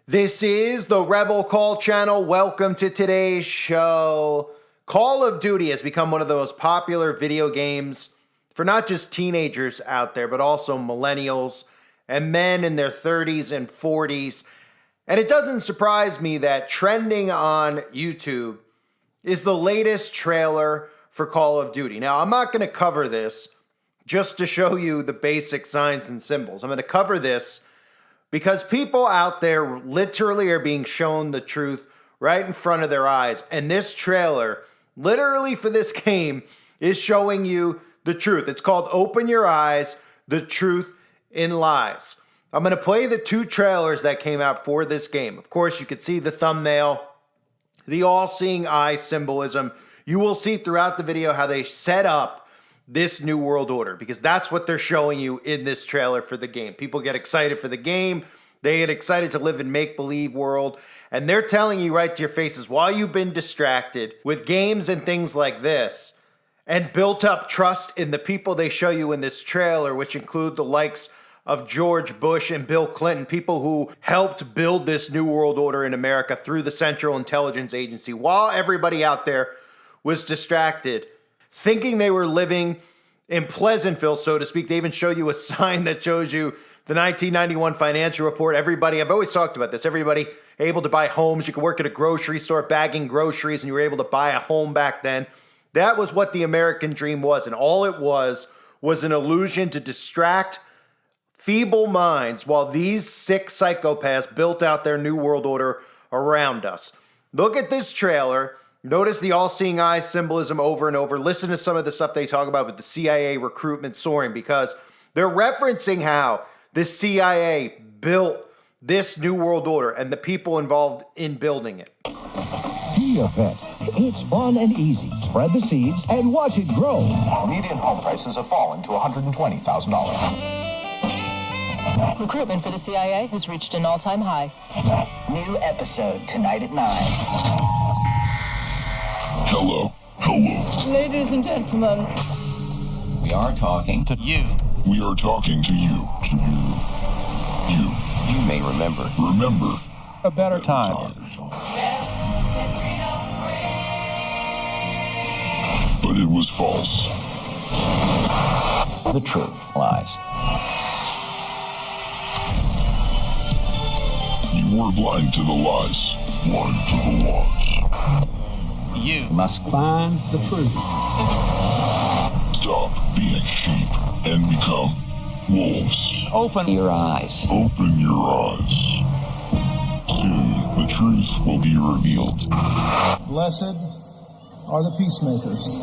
This is the Rebel Call channel. Welcome to today's show. Call of Duty has become one of the most popular video games for not just teenagers out there, but also millennials and men in their 30s and 40s. And it doesn't surprise me that trending on YouTube is the latest trailer for Call of Duty. Now, I'm not going to cover this just to show you the basic signs and symbols. I'm going to cover this because people out there literally are being shown the truth right in front of their eyes. And this trailer, literally for this game, is showing you the truth. It's called Open Your Eyes, The Truth in Lies. I'm going to play the two trailers that came out for this game. Of course, you could see the thumbnail, the all-seeing eye symbolism. You will see throughout the video how they set up this new world order, because that's what they're showing you in this trailer for the game. People get excited for the game. They get excited to live in make-believe world. And they're telling you right to your faces, while you've been distracted with games and things like this and built up trust in the people they show you in this trailer, which include the likes of George Bush and Bill Clinton, people who helped build this new world order in America through the Central Intelligence Agency, while everybody out there was distracted, thinking they were living in Pleasantville, so to speak. They even show you a sign that shows you the 1991 financial report. Everybody, I've always talked about this, everybody able to buy homes. You could work at a grocery store bagging groceries and you were able to buy a home back then. That was what the American dream was. And all it was an illusion to distract feeble minds while these sick psychopaths built out their new world order around us. Look at this trailer. Notice the all-seeing eye symbolism over and over. Listen to some of the stuff they talk about with the CIA recruitment soaring, because they're referencing how the CIA built this new world order and the people involved in building it. Be a vet. It's fun and easy. Spread the seeds and watch it grow. Median home prices have fallen to $120,000. Recruitment for the CIA has reached an all-time high. New episode tonight at 9. Hello. Ladies and gentlemen, We are talking to you. We are talking to you. You. You may remember. Remember. A better time. But it was false. The truth lies. You were blind to the lies. Blind to the lies. You must Find the truth. Stop being sheep and become wolves. open your eyes. Open your eyes. Soon the truth will be revealed. Blessed are the peacemakers.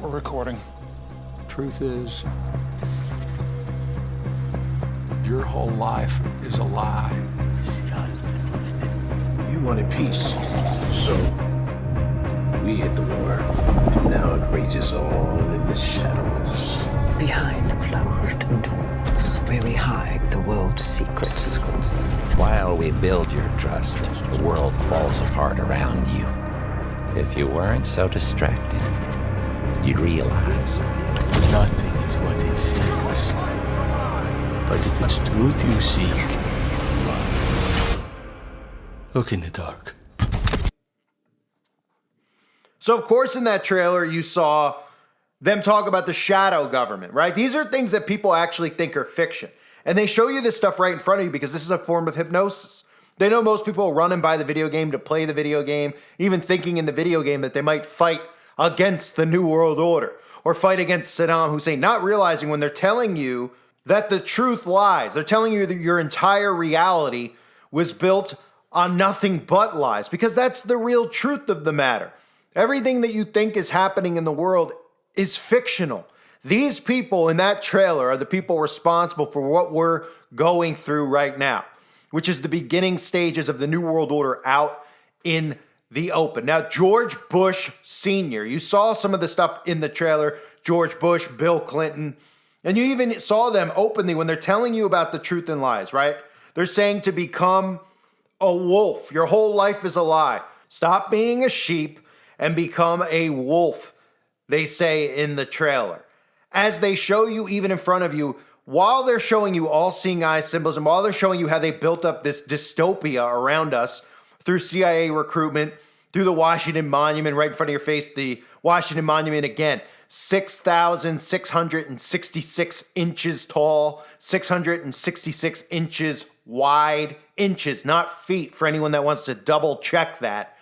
We're recording. Truth is, your whole life is a lie. You wanted peace, so we hit the war. And now it rages on in the shadows. Behind closed doors, where we hide the world's secrets. While we build your trust, the world falls apart around you. If you weren't so distracted, you'd realize Nothing is what it seems. But if it's truth you seek, look in the dark. So, of course, in that trailer, you saw them talk about the shadow government, right? These are things that people actually think are fiction. And they show you this stuff right in front of you because this is a form of hypnosis. They know most people are running by the video game to play the video game, even thinking in the video game that they might fight against the New World Order or fight against Saddam Hussein, not realizing when they're telling you that the truth lies. They're telling you that your entire reality was built on nothing but lies, because that's the real truth of the matter. Everything that you think is happening in the world is fictional. These people in that trailer are the people responsible for what we're going through right now, which is the beginning stages of the New World Order out in the open. Now, George Bush Sr., you saw some of the stuff in the trailer, George Bush, Bill Clinton, and you even saw them openly when they're telling you about the truth and lies, right? They're saying to become a wolf. Your whole life is a lie. Stop being a sheep and become a wolf, they say in the trailer. As they show you even in front of you, while they're showing you all seeing eye symbols and while they're showing you how they built up this dystopia around us through CIA recruitment, through the Washington Monument right in front of your face, the Washington Monument again, 6,666 inches tall, 666 inches wide, inches, not feet, for anyone that wants to double check that.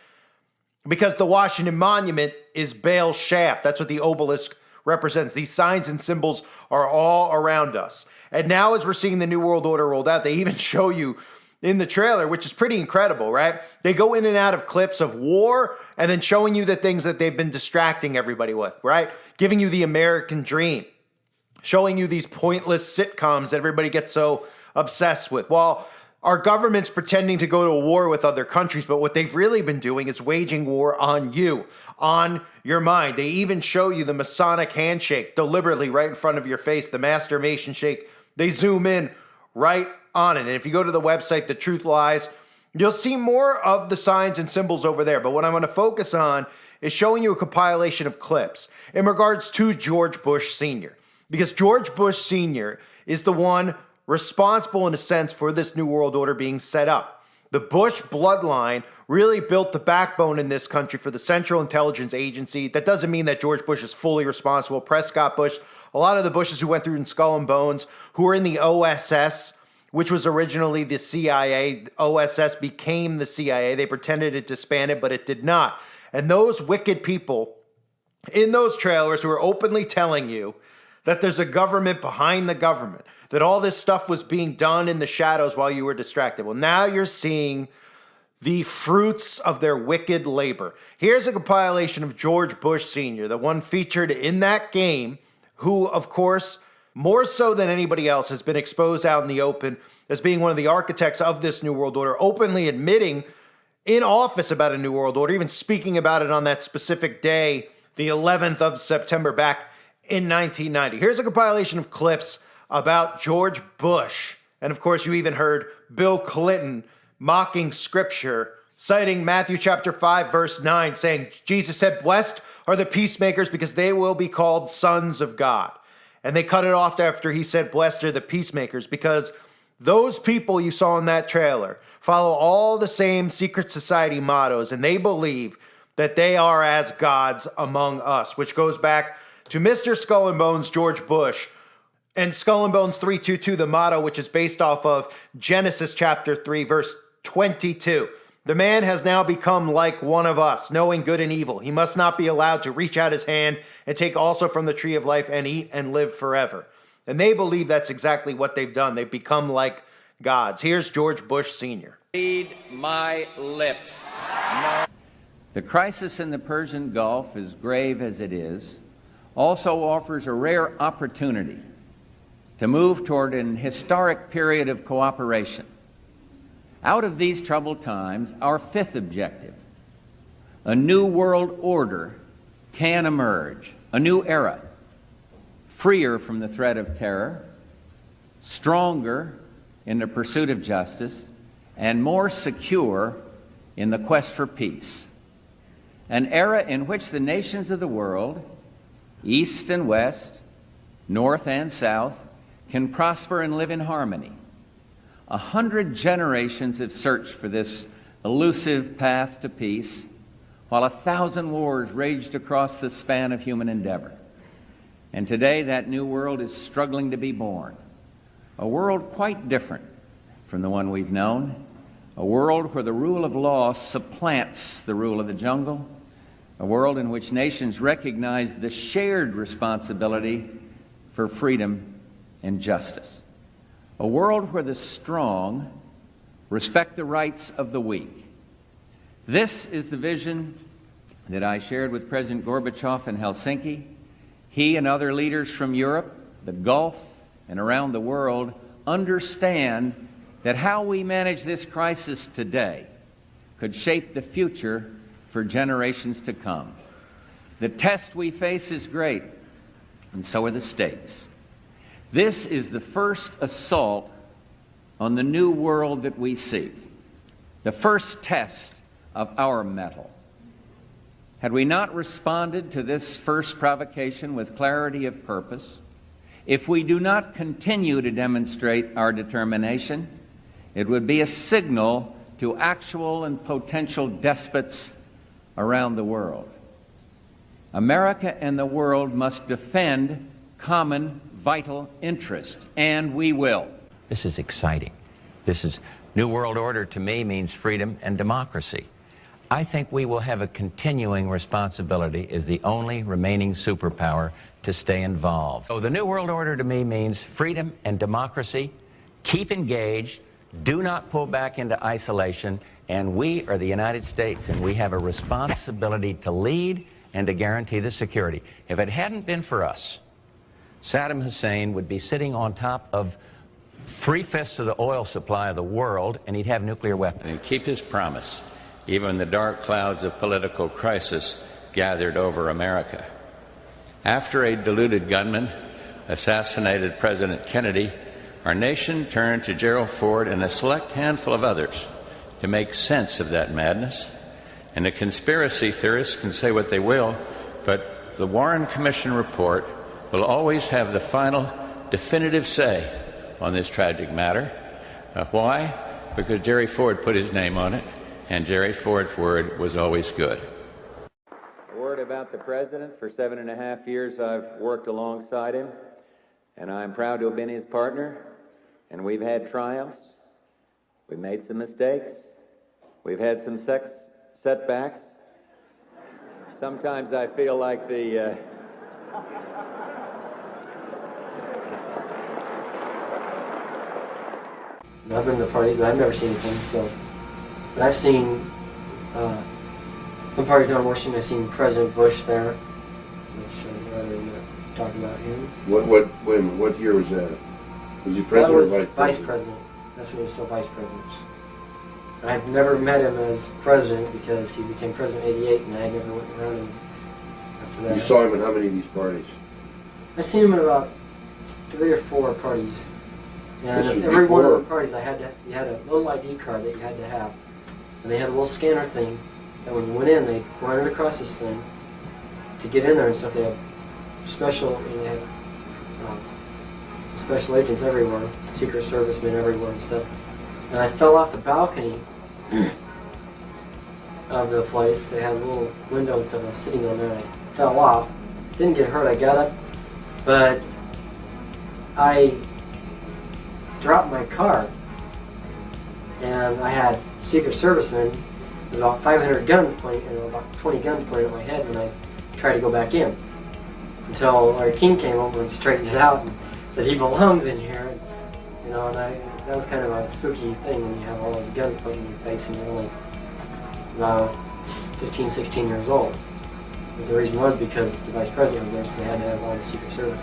Because the Washington Monument is Baal's shaft. That's what the obelisk represents. These signs and symbols are all around us. And now as we're seeing the New World Order rolled out, they even show you in the trailer, which is pretty incredible, right? They go in and out of clips of war and then showing you the things that they've been distracting everybody with, right? Giving you the American dream, showing you these pointless sitcoms that everybody gets so obsessed with. While our government's pretending to go to war with other countries, but what they've really been doing is waging war on you, on your mind. They even show you the Masonic handshake deliberately right in front of your face, the Master Mason shake. They zoom in right on it. And if you go to the website, The Truth Lies, you'll see more of the signs and symbols over there. But what I'm going to focus on is showing you a compilation of clips in regards to George Bush Sr. Because George Bush Sr. is the one responsible in a sense for this New World Order being set up. The Bush bloodline really built the backbone in this country for the Central Intelligence Agency. That doesn't mean that George Bush is fully responsible. Prescott Bush, a lot of the Bushes who went through in Skull and Bones, who were in the OSS, which was originally the CIA. OSS became the CIA. They pretended it disbanded, but it did not. And those wicked people in those trailers who are openly telling you that there's a government behind the government, that all this stuff was being done in the shadows while you were distracted. Well, now you're seeing the fruits of their wicked labor. Here's a compilation of George Bush Sr., the one featured in that game, who, of course, more so than anybody else, has been exposed out in the open as being one of the architects of this New World Order, openly admitting in office about a New World Order, even speaking about it on that specific day, the 11th of September back in 1990. Here's a compilation of clips about George Bush. And of course, you even heard Bill Clinton mocking scripture, citing Matthew chapter 5, verse 9, saying, Jesus said, "Blessed are the peacemakers because they will be called sons of God." And they cut it off after he said, "Blessed are the peacemakers," because those people you saw in that trailer follow all the same secret society mottos, and they believe that they are as gods among us, which goes back to Mr. Skull and Bones, George Bush, and Skull and Bones 322, the motto, which is based off of Genesis chapter 3, verse 22. The man has now become like one of us, knowing good and evil. He must not be allowed to reach out his hand and take also from the tree of life and eat and live forever. And they believe that's exactly what they've done. They've become like gods. Here's George Bush Sr. Read my lips. The crisis in the Persian Gulf, as grave as it is, also offers a rare opportunity to move toward an historic period of cooperation. Out of these troubled times, our fifth objective, a new world order, can emerge, a new era, freer from the threat of terror, stronger in the pursuit of justice, and more secure in the quest for peace. An era in which the nations of the world, East and West, North and South, can prosper and live in harmony. 100 generations have searched for this elusive path to peace, while 1,000 wars raged across the span of human endeavor. And today that new world is struggling to be born, a world quite different from the one we've known, a world where the rule of law supplants the rule of the jungle, a world in which nations recognize the shared responsibility for freedom and justice. A world where the strong respect the rights of the weak. This is the vision that I shared with President Gorbachev in Helsinki. He and other leaders from Europe, the Gulf, and around the world understand that how we manage this crisis today could shape the future for generations to come. The test we face is great, and so are the stakes. This is the first assault on the new world that we seek. the first test of our mettle. Had we not responded to this first provocation with clarity of purpose, if we do not continue to demonstrate our determination, it would be a signal to actual and potential despots around the world. America and the world must defend common vital interest, and we will. This is exciting. This is New World Order to me means freedom and democracy. I think we will have a continuing responsibility as the only remaining superpower to stay involved. So the New World Order to me means freedom and democracy. Keep engaged. Do not pull back into isolation. And we are the United States, and we have a responsibility to lead and to guarantee the security. If it hadn't been for us, Saddam Hussein would be sitting on top of 3/5 of the oil supply of the world, and he'd have nuclear weapons. And he'd keep his promise, even when the dark clouds of political crisis gathered over America. After a deluded gunman assassinated President Kennedy, our nation turned to Gerald Ford and a select handful of others to make sense of that madness. And the conspiracy theorists can say what they will, but the Warren Commission report will always have the final definitive say on this tragic matter. Why? Because Jerry Ford put his name on it, and Jerry Ford's word was always good. A word about the President. For 7.5 years I've worked alongside him, and I'm proud to have been his partner. And we've had triumphs. We've made some mistakes. We've had some setbacks. Sometimes I feel like the... I've been to parties, but I've never seen anything, so... But I've seen some parties down in Washington. I've seen President Bush there, which I'd rather not talk about him. What year was that? Was he president or vice president? Vice president. That's when he was still vice president. I've never met him as president because he became president in '88, and I never went around him after that. You saw him at how many of these parties? I seen him at about 3 or 4 parties. And at every one of the parties, you had a little ID card that you had to have, and they had a little scanner thing. And when you went in, they run it across this thing to get in there and stuff. They had special, they had special agents everywhere, Secret Servicemen everywhere and stuff. And I fell off the balcony of the place. They had a little window and stuff. I was sitting on there and I fell off. Didn't get hurt. I got up, but I dropped my car, and I had Secret Servicemen with about 500 guns pointing, about 20 guns pointing at my head when I tried to go back in. Until Larry King came over and straightened it out and said he belongs in here. And, and that was kind of a spooky thing when you have all those guns pointing in your face and you're only about 15, 16 years old. But the reason was because the vice president was there, so they had to have all the Secret Service.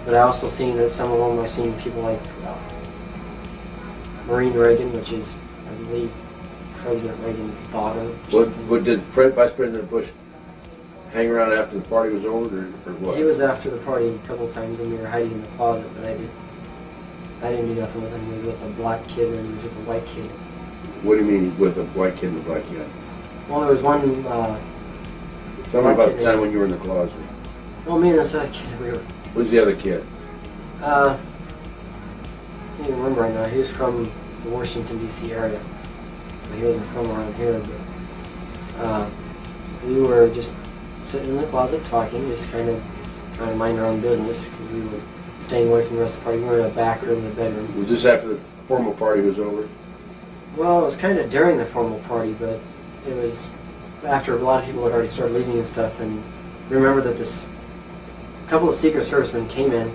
But I also seen that some of them, I seen people like Maureen Reagan, which is, I believe, President Reagan's daughter. What did Vice President Bush hang around after the party was over, or what? He was after the party a couple of times, and we were hiding in the closet, but I didn't do nothing with him. He was with a black kid, and he was with a white kid. What do you mean with a white kid and a black kid? Well, there was one... Tell me about the time when you were in the closet. Well, me and this other kid, we were... Who's the other kid? I can't even remember right now. He was from the Washington, D.C. area. So he wasn't from around here, but we were just sitting in the closet talking, just kind of trying to mind our own business, because we were staying away from the rest of the party. We were in a back room in the bedroom. Was this after the formal party was over? Well, it was kind of during the formal party, but it was after a lot of people had already started leaving and stuff, and we remember that a couple of Secret Servicemen came in.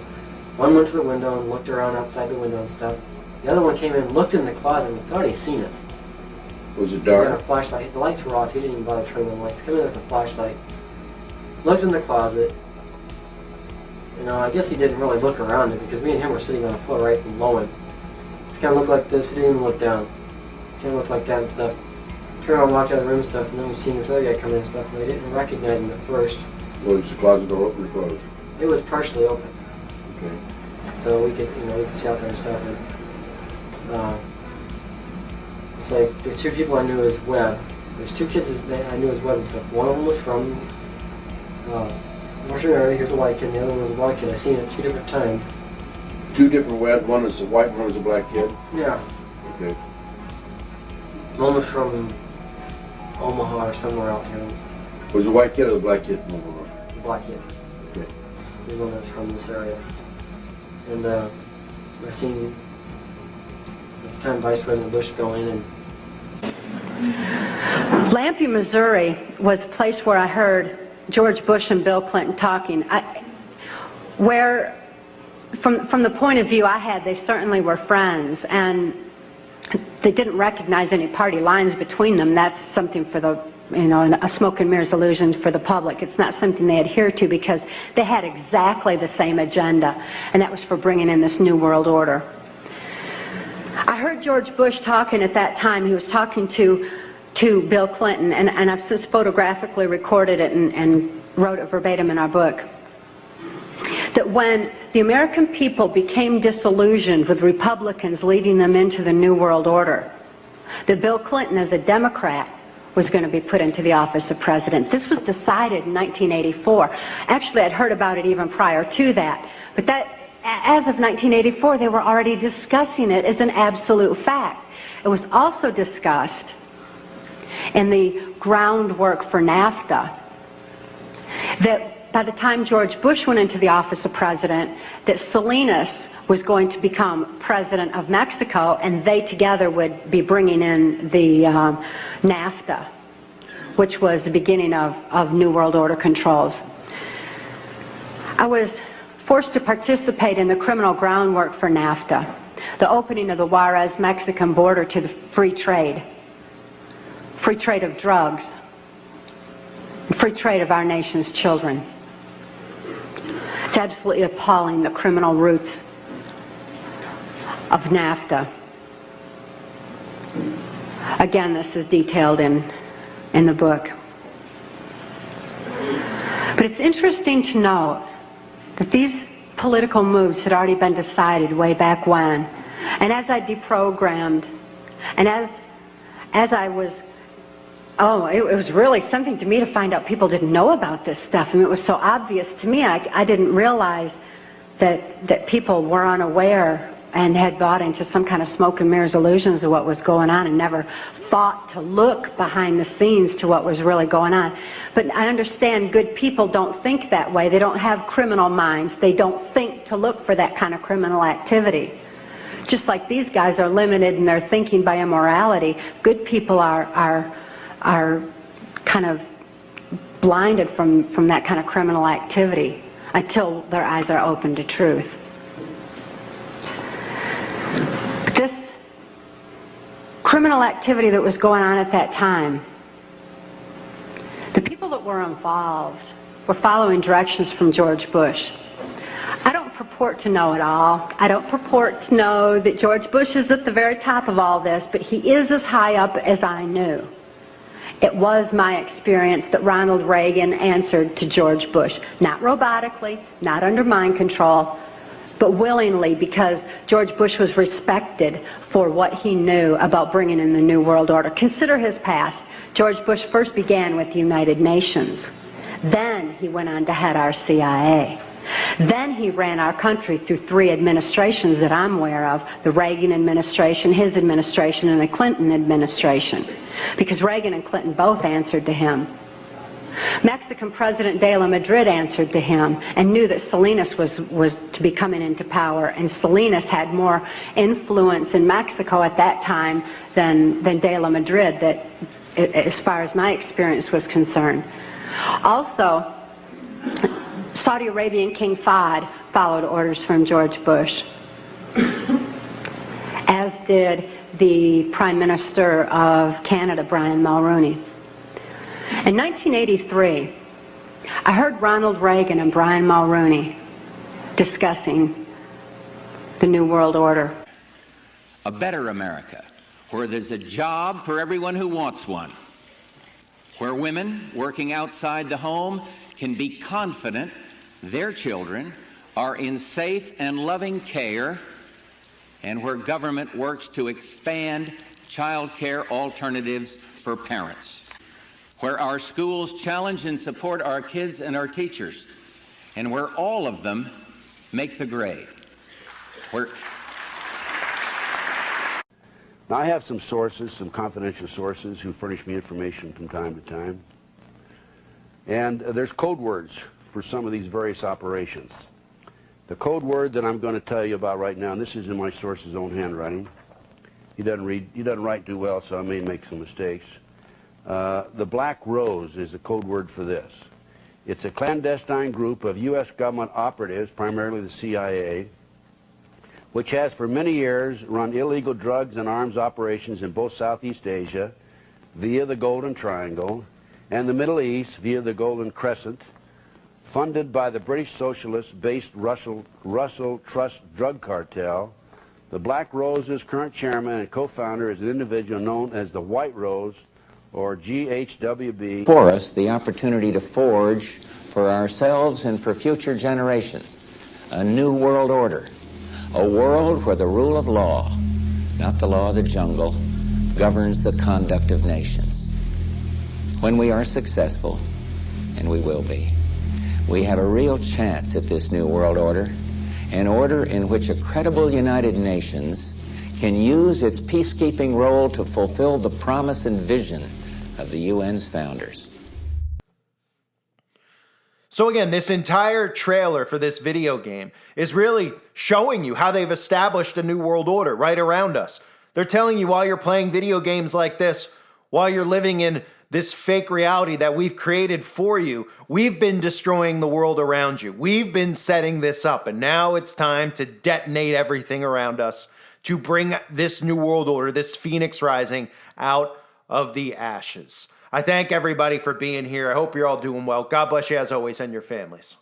One went to the window and looked around outside the window and stuff. The other one came in, looked in the closet, and thought he'd seen us. Was it dark? He had a flashlight. The lights were off. He didn't even bother turning on the lights. Come in with a flashlight. Looked in the closet. I guess he didn't really look around it because me and him were sitting on the floor right below him. He kind of looked like this. He didn't even look down. He kind of looked like that and stuff. Turned around, walked out of the room and stuff, and then we seen this other guy come in and stuff, and I didn't recognize him at first. Was the closet door open or closed? It was partially open. Okay. So we could, we could see out there and stuff. And, It's like the two people I knew as Webb. There's two kids that I knew as Webb and stuff. One of them was from Washington area. He was a white kid, and the other one was a black kid. I seen it at 2 different times. 2 different Webbs. One is a white, one is a black kid. Yeah. Okay. One was from Omaha or somewhere out here. Was the white kid or the black kid from Omaha? The black kid. Okay. He was one that was from this area. And I seen at the time Vice President Bush go in and. Lampe, Missouri was a place where I heard George Bush and Bill Clinton talking. Where, from the point of view I had, they certainly were friends, and they didn't recognize any party lines between them. That's something for the, a smoke and mirrors illusion for the public. It's not something they adhere to because they had exactly the same agenda, and that was for bringing in this New World Order. I heard George Bush talking at that time. He was talking to Bill Clinton, and I've since photographically recorded it and wrote it verbatim in our book, that when the American people became disillusioned with Republicans leading them into the New World Order, that Bill Clinton, as a Democrat, was going to be put into the office of president. This was decided in 1984. Actually, I'd heard about it even prior to that, but that, as of 1984, they were already discussing it as an absolute fact. It was also discussed in the groundwork for NAFTA that by the time George Bush went into the office of president, that Salinas was going to become president of Mexico, and they together would be bringing in the NAFTA, which was the beginning of New World Order controls. I was forced to participate in the criminal groundwork for NAFTA, the opening of the Juarez-Mexican border to the free trade of drugs, free trade of our nation's children. It's absolutely appalling, the criminal roots of NAFTA. Again, this is detailed in the book. But it's interesting to note that these political moves had already been decided way back when. And as I deprogrammed, and as I was, it was really something to me to find out people didn't know about this stuff. I mean, it was so obvious to me. I didn't realize that people were unaware and had bought into some kind of smoke and mirrors illusions of what was going on and never thought to look behind the scenes to what was really going on. But I understand good people don't think that way. They don't have criminal minds. They don't think to look for that kind of criminal activity. Just like these guys are limited in their thinking by immorality, good people are kind of blinded from that kind of criminal activity until their eyes are open to truth. But this criminal activity that was going on at that time, the people that were involved were following directions from George Bush. I don't purport to know it all. I don't purport to know that George Bush is at the very top of all this, but he is as high up as I knew. It was my experience that Ronald Reagan answered to George Bush, not robotically, not under mind control, but willingly, because George Bush was respected for what he knew about bringing in the New World Order. Consider his past. George Bush first began with the United Nations. Then he went on to head our CIA. Then he ran our country through 3 administrations that I'm aware of, the Reagan administration, his administration, and the Clinton administration, because Reagan and Clinton both answered to him. Mexican President de la Madrid answered to him and knew that Salinas was to be coming into power, and Salinas had more influence in Mexico at that time than de la Madrid, that, as far as my experience was concerned. Also, Saudi Arabian King Fahd followed orders from George Bush, as did the Prime Minister of Canada, Brian Mulroney. In 1983, I heard Ronald Reagan and Brian Mulroney discussing the New World Order. A better America, where there's a job for everyone who wants one, where women working outside the home can be confident their children are in safe and loving care, and where government works to expand child care alternatives for parents, where our schools challenge and support our kids and our teachers, and where all of them make the grade. Now, I have some sources, some confidential sources who furnish me information from time to time. And there's code words for some of these various operations. The code word that I'm going to tell you about right now, and this is in my source's own handwriting. He doesn't write too well, so I may make some mistakes. The Black Rose is the code word for this. It's a clandestine group of U.S. government operatives, primarily the CIA, which has for many years run illegal drugs and arms operations in both Southeast Asia via the Golden Triangle and the Middle East via the Golden Crescent, funded by the British socialist-based Russell Trust drug cartel. The Black Rose's current chairman and co-founder is an individual known as the White Rose, or GHWB. For us, the opportunity to forge for ourselves and for future generations a new world order, a world where the rule of law, not the law of the jungle, governs the conduct of nations. When we are successful, and we will be, we have a real chance at this new world order, an order in which a credible United Nations can use its peacekeeping role to fulfill the promise and vision of the UN's founders. So again, this entire trailer for this video game is really showing you how they've established a new world order right around us. They're telling you while you're playing video games like this, while you're living in this fake reality that we've created for you, we've been destroying the world around you. We've been setting this up, and now it's time to detonate everything around us to bring this new world order, this Phoenix Rising, out of the ashes. I thank everybody for being here. I hope you're all doing well. God bless you as always and your families.